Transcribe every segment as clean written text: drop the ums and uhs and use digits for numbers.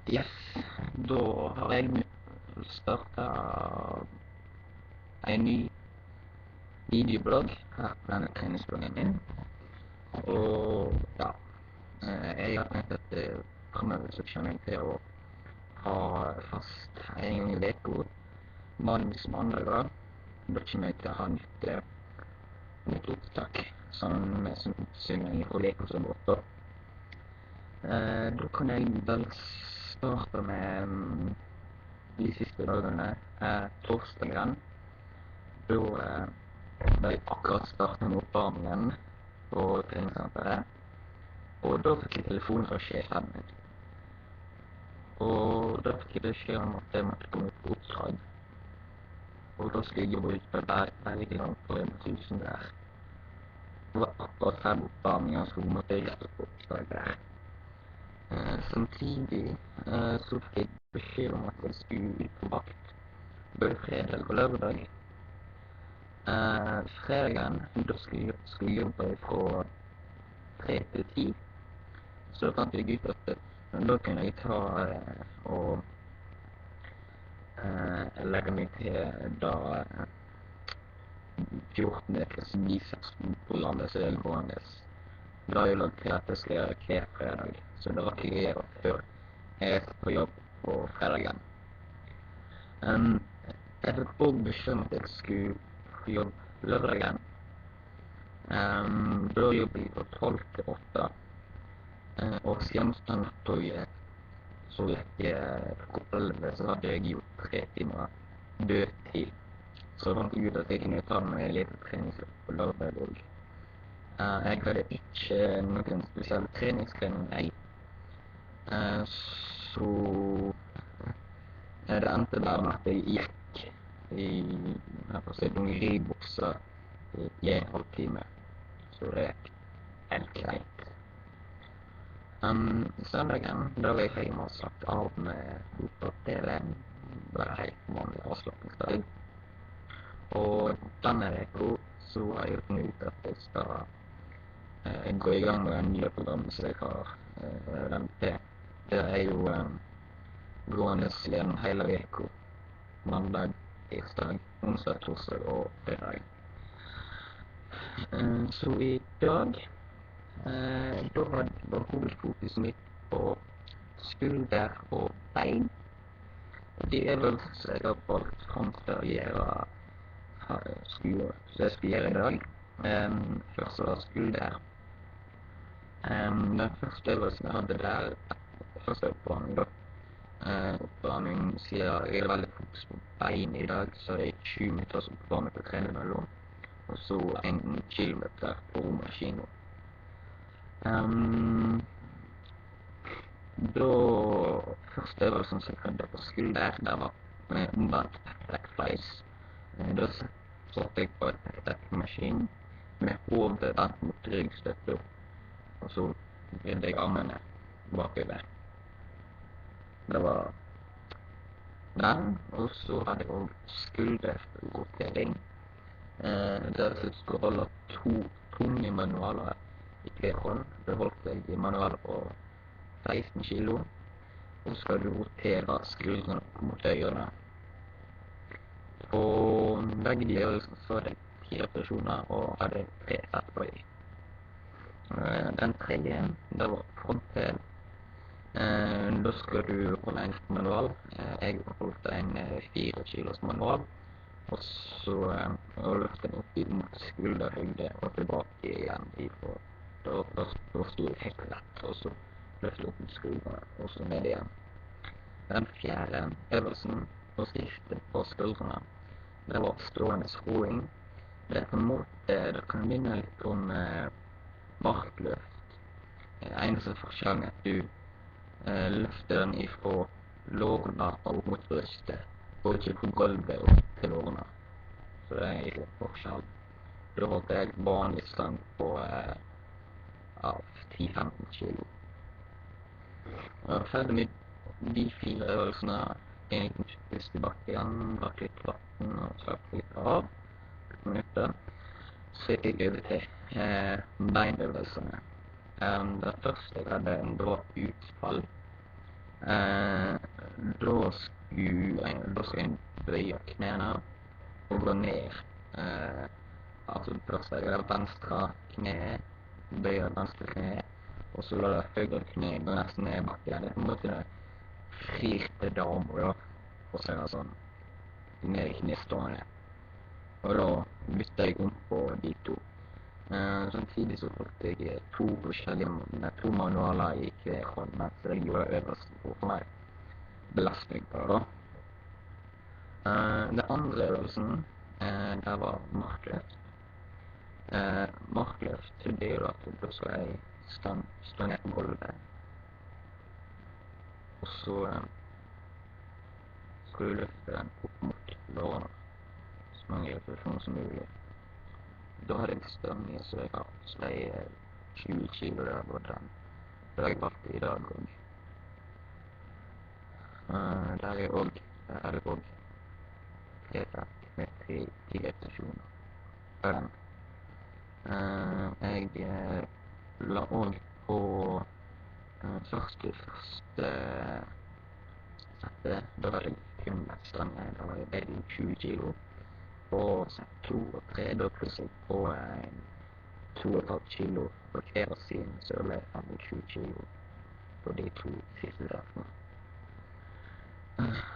Yes, da har jeg starta en ny videoblogg her på denne treningsbloggen min. Og ja, jeg har tenkt at fremover så kommer jeg til å ha fast en gang i uka, mandager. Da kommer jeg til å ha nytt opptak som synger fra uka som gått da. Da kan jeg vel starte med de siste dagene, torsdagen. Da ble jeg akkurat startet med oppvarmingen på treningssenteret, og da fikk jeg telefon fra sjefen min. Og da fikk jeg beskjed om at jeg måtte komme ut på oppdrag. Og da skulle jeg jobbe ut på Bergen på Rema 1000 der. Det var akkurat her oppvarmingen, så måtte jeg rett på oppdrag der. Samtidig så fikk jeg beskjed om at jeg skulle ut på vakt både fredag og lørdag. Fredagen, da skulle jeg jobbe fra 3 til 10, så da fant jeg ut at da kunne jeg ta og legge meg til da 14 ukers bicepsprogrammet som er gående. Da har jeg lagt til at jeg skal gjøre hver fredag, så det rakk jeg å gjøre før jeg reiste på jobb på fredagen. Jeg fikk også beskjed om at jeg skulle på jobb lørdagen. Da jobber jeg fra 12 til 8, og siden natttoget så gikk klokka 11, så hadde jeg gjort 3 timer dødtid. Så fant jeg ut at jeg kunne ta meg litt treningsøkt på lørdag også. Jeg hadde ikke noen spesiell treningstrening, så det endte bare med at jeg gikk i noen ribukser i en halv time, så det gikk helt greit. Søndagen, da var jeg hjemme og slappet av med fotball-TV-en, bare helt vanlig avslappingsdag. Og denne uka så har jeg funnet ut at jeg skal gå i gang med en ny program som jeg har nevnt til. Det er jo gående gjennom hele uka, mandag, tirsdag, onsdag, torsdag og fredag. Så i dag da var hovedfokuset mitt på skulder og bein. De øvelsene jeg har valgt frem til å gjøre så jeg skal gjøre i dag. Først var skulder. Den første øvelsen jeg hadde der, første oppvarming da. Oppvarming sier jeg er veldig fokus på bein i dag, så det er 20 minutter oppvarming på treningsmøllom, og så 1 kilometer på romaskin. Da første øvelsen som jeg hadde på skulder, der var omvendt pec flies. Da satt jeg på et pec-maskin med hodet vendt mot ryggstøtte, og så vridde jeg armene bakover. Det var den, og så hadde jeg også skulderrotering. Der jeg skulle holde 2 tunge manualer i hver hånd. Det holdt jeg i manualer på 16 kilo, og så skal du rotere skuldrene mot øynene. På begge de øvelsene så hadde jeg 4 repetisjoner og hadde 3 sett på i. Den tredje, det var frontel. Da skal du holde en manual. Jeg holdt en 4 kilos manual, og så løfte den opp mot skulderhøyde og tilbake igjen ifra. Da stod jeg helt rett, og så løfte opp mot skuldrene, og så ned igjen. Den fjerde øvelsen og siste på skuldrene, det var stående roing. Det er på en måte, det kan minne litt om markløft. Eneste forskjellen er at du løfter den ifra lårene og mot brystet, og ikke på gulvet og til lårene. Så det er egentlig forskjell. Da holdt jeg vanlig stang på 10-15 kilo. Jeg var ferdig med de 4 øvelsene. En liten pust i bakken, drakk litt vann og slapp litt av. Minutter. Så jeg gikk over til beinøvelsene. Det første jeg hadde, det var utfall. Da skal en bøye knærne og gå ned. Altså først er det venstre kne, bøye venstre kne, og så la det høyre kne gå nesten ned i bakken. Det er på en måte det frirte damer, da, for å si det sånn, ned i knestående. Og da bytter jeg om på de to. Samtidig så tok jeg to manualer i hver hånd, mens jeg gjorde øvelsen for meg belastning på det, da. Den andre øvelsen, det var markløft. Markløft, det er jo at da skal jeg stå ned på gulvet, og så skal du løfte den opp mot lårene, så mange repetisjoner som mulig. Da hadde jeg stønge, så jeg har 20 kilo der på den. Det har jeg valgt i dag også. Der er det også tiltak med 10 repetisjoner på den. Jeg la også på første settet, da var det kun stønge, da var det 20 kilo. Og sett 2 og 3, da plusset jeg på 2,5 kilo på hver siden, så det ble 25 kilo på de to siste settene.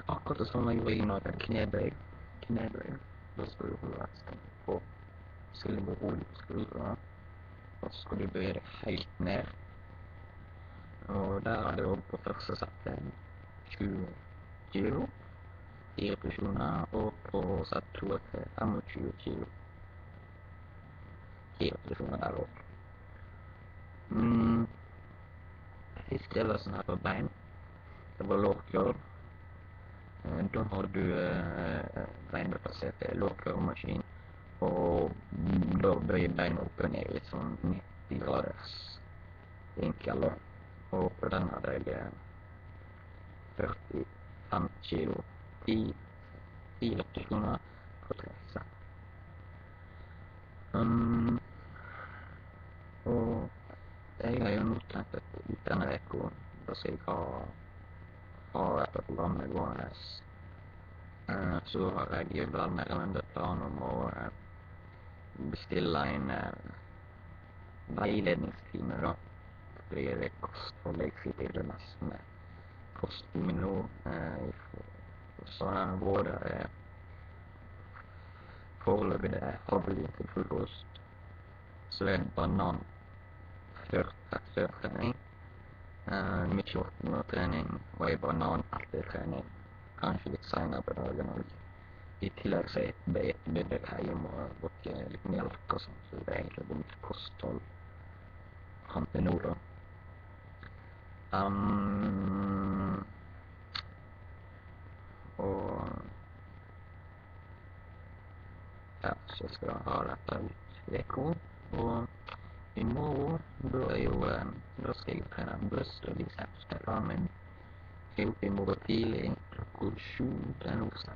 Akkurat det samme gjorde jeg når det er knebøy. Da skal du holde resten på, så skal du gå rolig på skuldrene, og så skal du bøye deg helt ned. Og der er det også på første settet 20 kilo. 10 repetisjoner, og på sett 2 til 25 kilo. 10 repetisjoner der også. Siste øvelsen her på bein, det var lårkurv. Da har du beinet plassert i lårkurvmaskin, og da bøyer beinet opp og ned litt sånn 90 graders vinkel, og på den hadde jeg 45 kilo. 10 repetisjoner på 3 sett. Og jeg har jo nå tenkt at ut denne veka, da skal jeg ha et program gående. Så har jeg vel mer enn en plan om å bestille en veiledningstime, da. Fordi det er kosthold jeg sitter det mest med kosthold nå, så både foreløpig det er havregryn til frokost, så er det banan rett før trening, mye opp under trening, og en banan etter trening, kanskje litt senere på dagen også. I tillegg så er jeg bedre hjemme og bruker litt melk og sånt, så det er egentlig bare mitt kosthold frem til nå, da. Og ja, så skal jeg ha dette ut veka, og i morgen da skal jeg trene bryst og biceps til planen min. Jeg er oppe i morgen tidlig, klokka 7, det er noe 6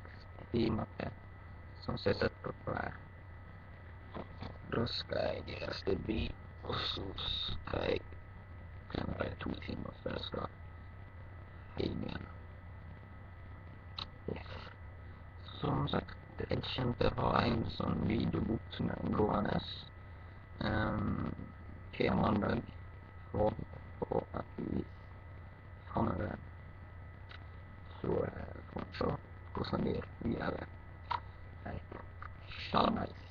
timer til, sånn som jeg setter på her. Da skal jeg reste bil, og så skal jeg trene bare 2 timer før jeg skal hjem igjen. Yes. Som sagt, jeg kjente å ha en sånn videobok som er gående hver mandag, forhåpentligvis fremover. Så får vi se hvordan det blir videre. Hei, sjalabais.